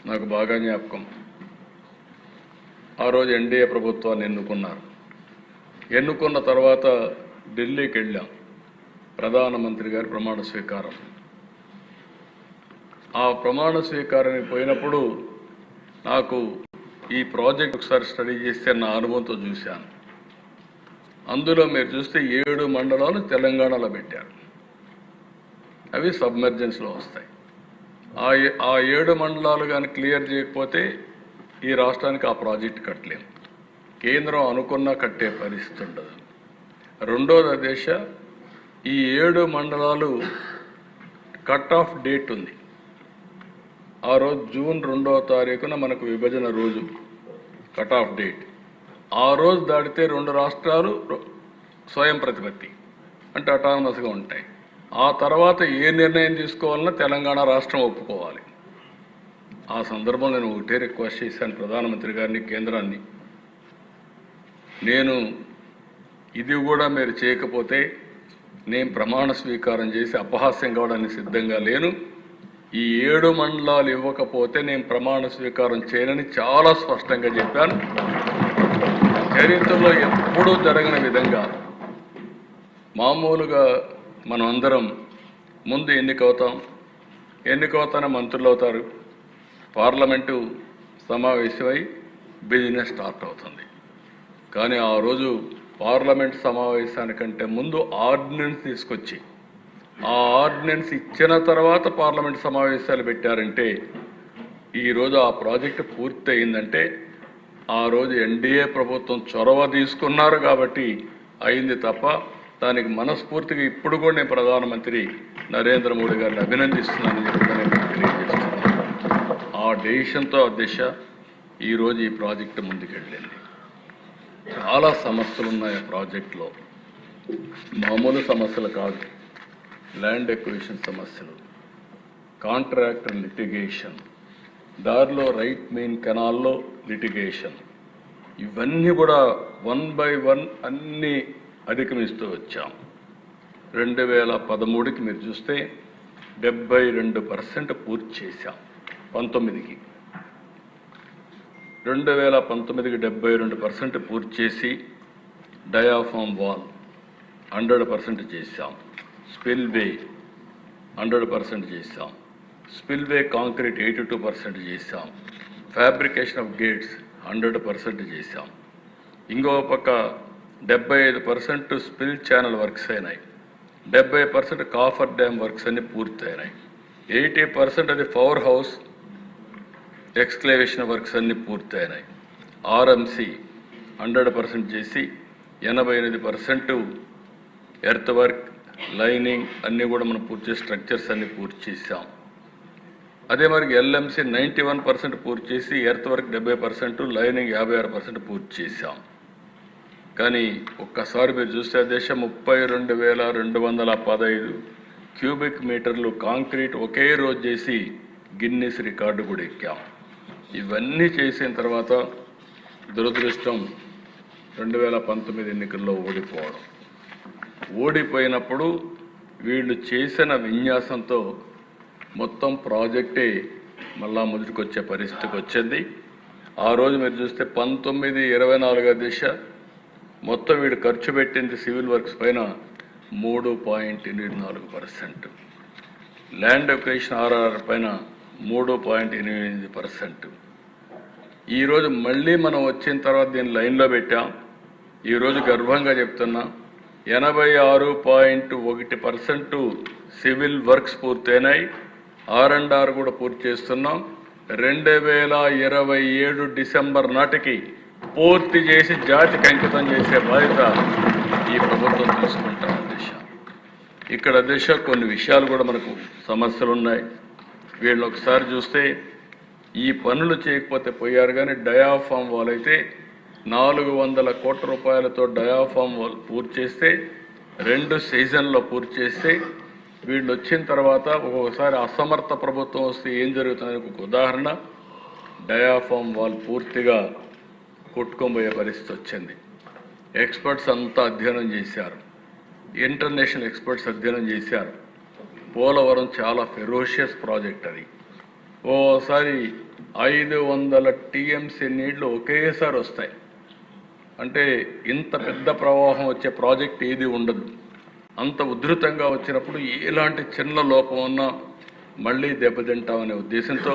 నాకు బాగా జ్ఞాపకం. ఆ రోజు ఎన్డీఏ ప్రభుత్వాన్ని ఎన్నుకున్నారు. ఎన్నుకున్న తర్వాత ఢిల్లీకి వెళ్ళాం. ప్రధానమంత్రి గారి ప్రమాణ స్వీకారం. ఆ ప్రమాణ స్వీకారానికి పోయినప్పుడు నాకు ఈ ప్రాజెక్ట్ ఒకసారి స్టడీ చేస్తే నా అనుభవంతో చూశాను. అందులో మీరు చూస్తే 7 మండలాలు తెలంగాణలో పెట్టారు. అవి సబ్మెర్జెన్స్లో వస్తాయి. ఆ 7 మండలాలు కానీ క్లియర్ చేయకపోతే ఈ రాష్ట్రానికి ఆ ప్రాజెక్ట్ కట్టలేము. కేంద్రం అనుకున్నా కట్టే పరిస్థితి ఉండదు. రెండోది దిశ, ఈ 7 మండలాలు కట్ ఆఫ్ డేట్ ఉంది. ఆ రోజు జూన్ 2వ తారీఖున మనకు విభజన రోజు కట్ ఆఫ్ డేట్. ఆ రోజు దాటితే 2 రాష్ట్రాలు స్వయం ప్రతిపత్తి అంటే అటానమస్గా ఉంటాయి. ఆ తర్వాత ఏ నిర్ణయం తీసుకోవాలన్నా తెలంగాణ రాష్ట్రం ఒప్పుకోవాలి. ఆ సందర్భంలో నేను ఒకటే రిక్వెస్ట్ చేశాను ప్రధానమంత్రి గారిని, కేంద్రాన్ని. నేను ఇది కూడా మీరు చేయకపోతే నేను ప్రమాణ స్వీకారం చేసి అపహాస్యం కావడానికి సిద్ధంగా లేను. ఈ 7 మండలాలు ఇవ్వకపోతే నేను ప్రమాణ స్వీకారం చేయనని చాలా స్పష్టంగా చెప్పాను. చరిత్రలో ఎప్పుడూ జరగని విధంగా మామూలుగా మనం అందరం ముందు ఎన్నికవుతానే మంత్రులు అవుతారు, పార్లమెంటు సమావేశమై బిజినెస్ స్టార్ట్ అవుతుంది. కానీ ఆ రోజు పార్లమెంట్ సమావేశానికంటే ముందు ఆర్డినెన్స్ తీసుకొచ్చి ఆ ఆర్డినెన్స్ ఇచ్చిన తర్వాత పార్లమెంట్ సమావేశాలు పెట్టారంటే ఈరోజు ఆ ప్రాజెక్టు పూర్తి అయిందంటే ఆ రోజు ఎన్డీఏ ప్రభుత్వం చొరవ తీసుకున్నారు కాబట్టి అయింది తప్ప దానికి మనస్ఫూర్తిగా ఇప్పుడు కూడా నేను ప్రధానమంత్రి నరేంద్ర మోడీ గారిని అభినందిస్తున్నానని చెప్పి తెలియజేస్తున్నాను. ఆ డెసిషన్తో దిశ ఈరోజు ఈ ప్రాజెక్టు ముందుకెళ్ళింది. చాలా సమస్యలు ఉన్నాయి ఆ ప్రాజెక్టులో, మామూలు సమస్యలు కాదు. ల్యాండ్ ఎక్విజిషన్ సమస్యలు, కాంట్రాక్టర్ లిటిగేషన్, దారిలో రైట్ మెయిన్ కెనాల్లో లిటిగేషన్, ఇవన్నీ కూడా 1 by 1 అన్నీ అధిగమిస్తూ వచ్చాం. 2013కి మీరు చూస్తే 72% పూర్తి చేశాం. 19కి 2019కి 72% పూర్తి చేసి డయాఫామ్ వాల్ 100% చేశాం. స్పిల్వే 100% చేశాం. స్పిల్వే కాంక్రీట్ 82% చేశాం. ఫ్యాబ్రికేషన్ ఆఫ్ గేట్స్ 100% చేశాం. ఇంకో పక్క 75% స్పిల్ ఛానల్ వర్క్స్ అయినాయి. 70% కాఫర్ డ్యామ్ వర్క్స్ అన్ని పూర్తయినాయి. 80% అది పవర్ హౌస్ ఎక్స్క్లేవేషన్ వర్క్స్ అన్ని పూర్తయినాయి. ఆర్ఎంసి 100% చేసి 88% ఎర్త్ వర్క్, లైనింగ్ అన్నీ కూడా మనం పూర్తి చేసి స్ట్రక్చర్స్ అన్ని పూర్తి చేసాం. అదే మరి ఎల్ఎంసి 91% పూర్తి చేసి ఎర్త్ వర్క్ 70%, లైనింగ్ 56% పూర్తి చేశాం. కానీ ఒక్కసారి మీరు చూస్తే దేశం 32,215 క్యూబిక్ మీటర్లు కాంక్రీట్ ఒకే రోజు చేసి గిన్నిస్ రికార్డు కూడా ఎక్కాం. ఇవన్నీ చేసిన తర్వాత దురదృష్టం 2019 ఎన్నికల్లో ఓడిపోయినప్పుడు వీళ్ళు చేసిన విన్యాసంతో మొత్తం ప్రాజెక్టే మళ్ళా మొదటికొచ్చే పరిస్థితికి వచ్చింది. ఆ రోజు మీరు చూస్తే 19-24 దిశ మొత్తం వీడు ఖర్చు పెట్టింది సివిల్ వర్క్స్ పైన 3.84%, ల్యాండ్ ఎక్విజిషన్ ఆర్ఆర్ పైన 3.88%. ఈరోజు మళ్ళీ మనం వచ్చిన తర్వాత దీన్ని లైన్లో పెట్టాం. ఈరోజు గర్వంగా చెప్తున్నా 86.1% సివిల్ వర్క్స్ పూర్తయినాయి. R&R కూడా పూర్తి చేస్తున్నాం. 2027 డిసెంబర్ నాటికి పూర్తి చేసి జాతికి అంకితం చేసే బాధ్యత ఈ ప్రభుత్వం తీసుకుంటాం. ఇక్కడ దిశ కొన్ని విషయాలు కూడా మనకు సమస్యలు ఉన్నాయి. వీళ్ళు ఒకసారి చూస్తే ఈ పనులు చేయకపోతే పోయారు. కానీ డయాఫామ్ వాల్ అయితే 400 కోట్ల రూపాయలతో డయాఫామ్ వాల్ పూర్తి చేస్తే 2 సీజన్లో పూర్తి చేస్తే వీళ్ళు వచ్చిన తర్వాత ఒక్కొక్కసారి అసమర్థ ప్రభుత్వం వస్తే ఏం జరుగుతుందని ఒక ఉదాహరణ, డయాఫామ్ వాల్ పూర్తిగా కొట్టుకోబోయే పరిస్థితి వచ్చింది. ఎక్స్పర్ట్స్ అంతా అధ్యయనం చేశారు, ఇంటర్నేషనల్ ఎక్స్పర్ట్స్ అధ్యయనం చేశారు. పోలవరం చాలా ఫెరోషియస్ ప్రాజెక్ట్. అది ఓసారి 500 టీఎంసీ నీళ్లు ఒకేసారి వస్తాయి. అంటే ఇంత పెద్ద ప్రవాహం వచ్చే ప్రాజెక్ట్ ఏది ఉండదు. అంత ఉధృతంగా వచ్చినప్పుడు ఎలాంటి చిన్న లోపం ఉన్నా మళ్ళీ దెబ్బతింటామనే ఉద్దేశంతో